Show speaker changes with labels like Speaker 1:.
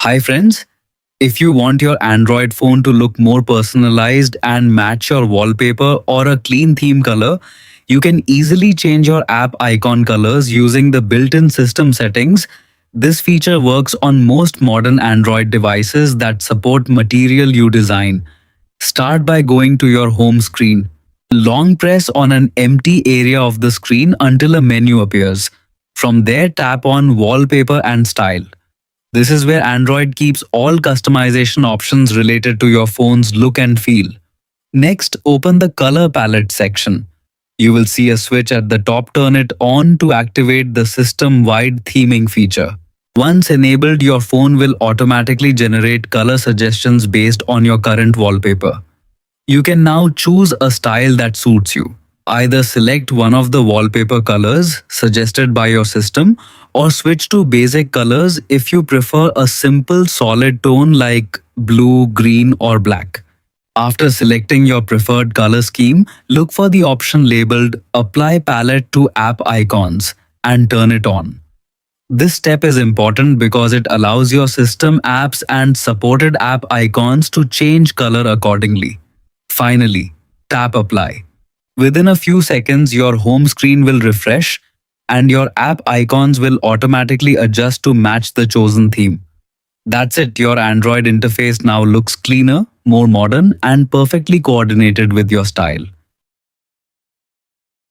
Speaker 1: Hi friends, if you want your Android phone to look more personalized and match your wallpaper or a clean theme color, you can easily change your app icon colors using the built-in system settings. This feature works on most modern Android devices that support Material You design. Start by going to your home screen. Long press on an empty area of the screen until a menu appears. From there, tap on Wallpaper and Style. This is where Android keeps all customization options related to your phone's look and feel. Next, open the color palette section. You will see a switch at the top. Turn it on to activate the system-wide theming feature. Once enabled, your phone will automatically generate color suggestions based on your current wallpaper. You can now choose a style that suits you. Either select one of the wallpaper colors suggested by your system or switch to basic colors if you prefer a simple solid tone like blue, green or black. After selecting your preferred color scheme, look for the option labeled Apply Palette to App Icons and turn it on. This step is important because it allows your system apps and supported app icons to change color accordingly. Finally, tap Apply. Within a few seconds, your home screen will refresh and your app icons will automatically adjust to match the chosen theme. That's it, your Android interface now looks cleaner, more modern, and perfectly coordinated with your style.